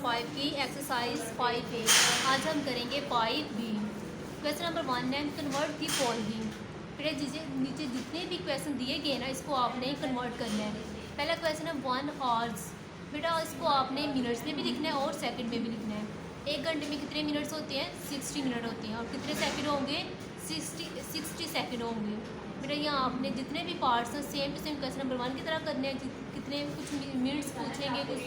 5 की exercise 5A। आज हम करेंगे 5B। क्वेश्चन नंबर 1 है कन्वर्ट दी फॉलोइंग। फिर नीचे जितने भी क्वेश्चन दिए गए ना इसको आपने कन्वर्ट करना है। पहला क्वेश्चन है 1 आवर्स। बेटा इसको आपने मिनट्स में भी लिखना है और सेकंड में भी लिखना है। 1 घंटे में कितने मिनट्स होते हैं? 60 मिनट होते हैं। और कितने सेकंड होंगे? 60 सेकंड होंगे। बेटा यहाँ आपने जितने भी पार्ट्स हैं same to same question number 1 की तरह करने हैं। कितने कुछ मिनट्स पूछेंगे, कुछ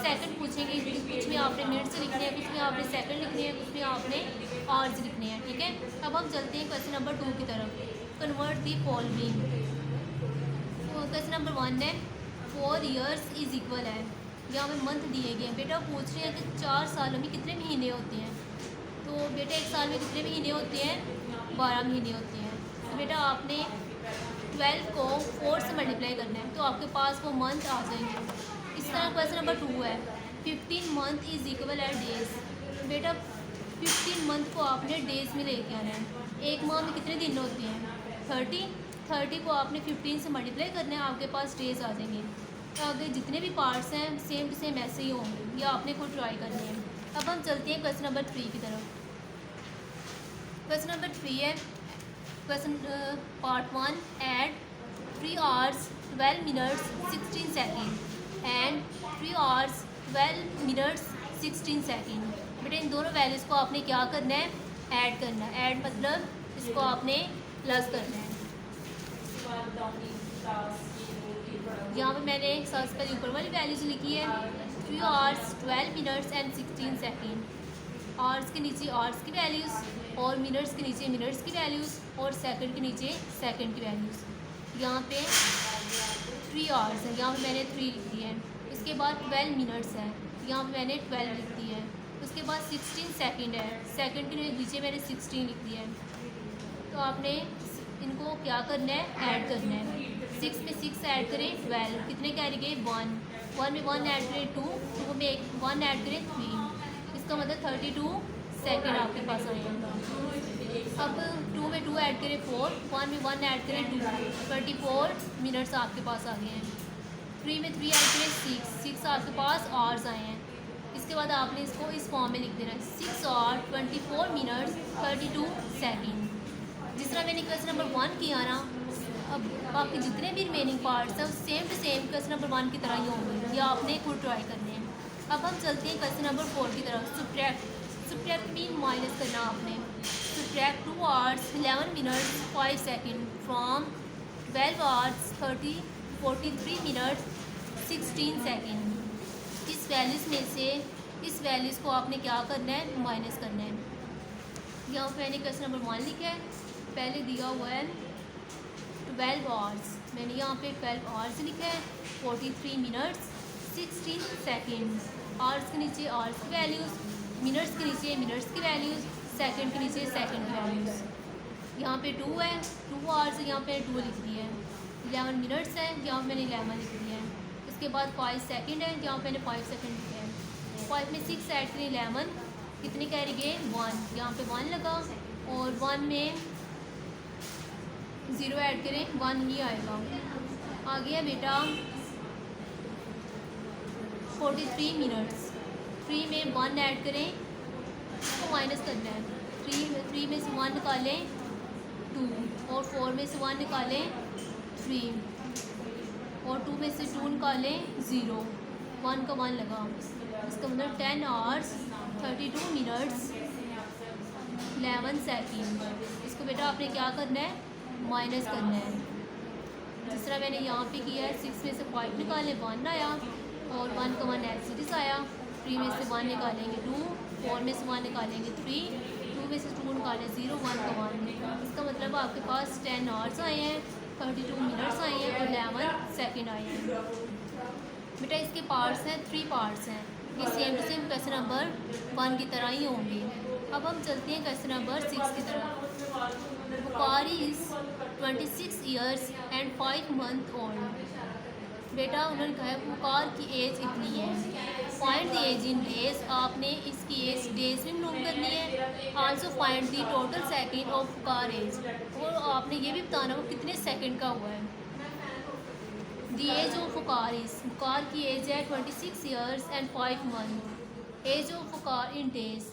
सेकंड पूछेंगे, कुछ में आपने मिनट्स लिखने हैं, कुछ में आपने सेकंड लिखने हैं, कुछ में आपने आवर्स लिखने हैं। ठीक है, अब हम चलते हैं क्वेश्चन नंबर 2 की तरफ। Convert the following. Question number 1 है 4 ईयर्स इज इक्वल है। यहाँ पे मंथ दिए गए हैं। बेटा पूछ रहे हैं कि 4 सालों में कितने महीने होते हैं। तो बेटा 1 साल में कितने महीने होते हैं? 12 महीने होते हैं। तो बेटा आपने 12 को 4 से मल्टीप्लाई करना है तो आपके पास वो मंथ आ जाएंगे। इस तरह क्वेश्चन नंबर 2 है 15 मंथ इज इक्वल है डेज। बेटा 15 मंथ को आपने डेज में लेके आना है। एक माह में कितने दिन होते हैं? 30 को आपने 15 से मल्टीप्लाई करना है, आपके पास डेज आ जाएंगे। तो आगे जितने भी पार्ट्स हैं सेम टू सेम ऐसे ही होंगे, या आपने खुद ट्राई करनी है। अब हम चलते हैं क्वेश्चन नंबर 3 की तरफ। क्वेश्चन नंबर 3 है question part 1 and 3 hours 12 minutes 16 second and 3 hours 12 minutes 16 second. बेटा इन दोनों वैल्यूज़ को आपने क्या करना है? ऐड करना है। ऐड मतलब इसको आपने प्लस करना है। यहाँ पे मैंने सबसे पहले ऊपर वाली वैल्यूज़ लिखी है 3 hours 12 minutes and 16 second. Hours के नीचे आवर्स की वैल्यूज़, और मिनट्स के नीचे मिनट्स की वैल्यूज़, और सेकंड के नीचे सेकंड की वैल्यूज़। यहाँ पे 3 आवर्स है, यहाँ पे मैंने 3 लिख दी है। इसके बाद 12 मिनट्स है, यहाँ पे मैंने 12 लिख दी है। उसके बाद 16 सेकंड है, सेकंड के नीचे मैंने 16 लिख दिया है। तो आपने इनको क्या करना है? ऐड करना है। 6 में 6 ऐड करें 12, कितने कैरी गए? 1 में 1 ऐड करें 2 में 1 ऐड करें 3। इसका मतलब 32 सेकंड आपके पास आएगा। अब 2 में 2 ऐड करें 4, 1 में 1 ऐड करें 2, 34 मिनट्स आपके पास आ गए हैं। 3 में 3 ऐड करें 6 आपके पास आवर्स आए हैं। इसके बाद आपने इसको इस फॉर्म में लिख देना है 6 और 24 मिनट्स 32 सेकंड। जिस तरह मैंने क्वेश्चन नंबर 1 किया ना, अब आपके जितने भी रिमेनिंग पार्ट्स हैं same to same question number 1 की तरह ही होंगे, या आपने खुद ट्राई करने हैं। अब हम चलते हैं क्वेश्चन नंबर 4 की तरफ। सब्ट्रैक्ट मीन माइनस करना आपने। Subtract 2 hours 11 minutes 5 second from 12 hours 43 minutes 16 second. इस वैल्यूज़ में से इस वैल्यूज़ को आपने क्या करना है? माइनस करना है। यहाँ पर मैंने क्वेश्चन नंबर 1 लिखा है, पहले दिया हुआ है 12 आवर्स, मैंने यहाँ पे 12 आवर्स लिखा है, 43 मिनट्स 16 सेकेंड। आवर्स के नीचे आवर्स की वैल्यूज़, मिनट्स के नीचे मिनट्स की वैल्यूज़, सेकंड के नीचे सेकंड की वैल्यूज़। यहाँ पे 2 है, 2 आवर्स है, यहाँ पे 2 लिख दिया है। 11 मिनट्स है, यहाँ पे मैंने 11 लिख दिया है। इसके बाद 5 सेकंड है, यहाँ पे मैंने 5 सेकंड लिखा है। 5 में 6 ऐड करें 11, कितने कैरी गए? 1, यहाँ पे 1 लगा, और 1 में 0 ऐड करें 1 ही आएगा। आ गया बेटा 43 मिनट्स। 3 में 1 ऐड करें, इसको माइनस करना है। 3 में से 1 निकालें 2, और 4 में से 1 निकालें 3, और 2 में से 2 निकालें 0, 1 का 1 लगा। इसका मतलब 10 आवर्स 32 मिनट्स 11 सेकेंड। इसको बेटा आपने क्या करना है? माइनस करना है। जिस तरह मैंने यहाँ पे किया है, 6 में से 5 निकालें 1 आया, और 1 का 1 एज आया। 3 में से 1 निकालेंगे 2, 4 में से 1 निकालेंगे 3, 2 में से 2 निकालें 0, 1 का 1। इसका मतलब आपके पास 10 आवर्स आए हैं, 32 मिनट्स आए हैं, और 11 सेकेंड आए हैं। बेटा इसके पार्ट्स हैं 3 पार्ट्स हैं, ये same to same question number 1 की तरह ही होंगे। अब हम चलते हैं क्वेश्चन नंबर 6 की तरफ। Bukhari is 26 years and 5 month old. बेटा उन्होंने कहा है बुखार की एज इतनी है। Find the age in days, आपने इसकी एज डेज में मालूम करनी है। Also find the total second of बुखार एज, और आपने ये भी बताना वो कितने सेकंड का हुआ है। द एज ऑफ बुखार की एज है 26 years and 5 month. Age of Waqar in days,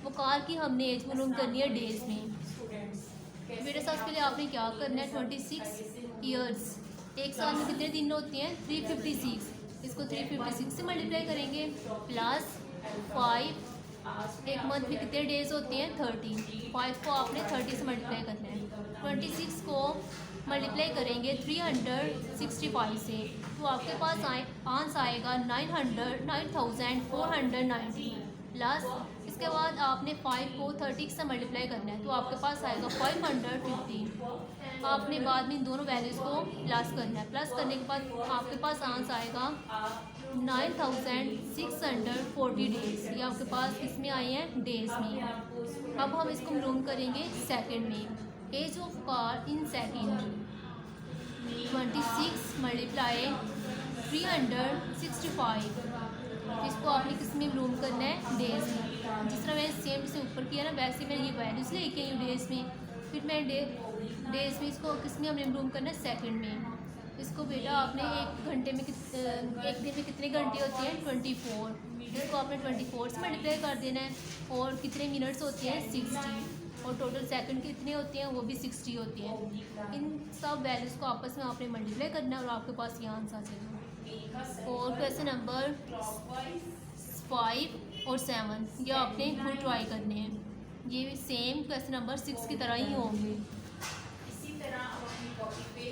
Waqar की हमने एज मालूम करनी है डेज में। बेटा सबसे पहले आपने क्या करना है, 26 ईयर्स, एक साल में कितने दिन होते हैं, 356, इसको 356 से मल्टीप्लाई करेंगे, प्लस 5, एक मंथ में कितने डेज होते हैं, 30, 5 को आपने 30 से मल्टीप्लाई करना है, 26 को मल्टीप्लाई करेंगे 365 से, तो आपके पास आंसर आएगा 9490, प्लस इसके बाद आपने 5 को 30 से मल्टीप्लाई करना है, तो आपके पास आएगा 515। आपने बाद में इन दोनों वैल्यूज़ को प्लस करना है, प्लस करने के बाद आपके पास आंसर आएगा 9640 डेज। ये आपके पास इसमें आए हैं डेज में। अब हम इसको मालूम करेंगे सेकंड में। Age of car in second, 26 multiply 365, इसको आपने किस में मालूम करना है, डेज में। जिस तरह मैंने सेम से ऊपर किया ना, वैसे मैं ये वैल्यूज़ लेके आई हूँ डेज में, फिर मैं डेज में इसको किस में हमने मालूम करना है, सेकंड में। इसको बेटा आपने एक दिन में कितने घंटे होते हैं, 24, इसको आपने 24 से मल्टीप्लाई कर देना है, और कितने मिनट्स होते हैं, 60, और टोटल सेकंड कितने होते हैं, वो भी 60 होते हैं। इन सब वैल्यूज़ को आपस में आपने मल्टीप्लाई करना है और आपके पास ये आंसर आ जाएगा। और क्वेश्चन नंबर 5 और 7 ये आपने खुद ट्राई करने हैं, ये सेम क्वेश्चन नंबर 6 की तरह ही होंगे। इसी तरह आप अपनी कॉपी पे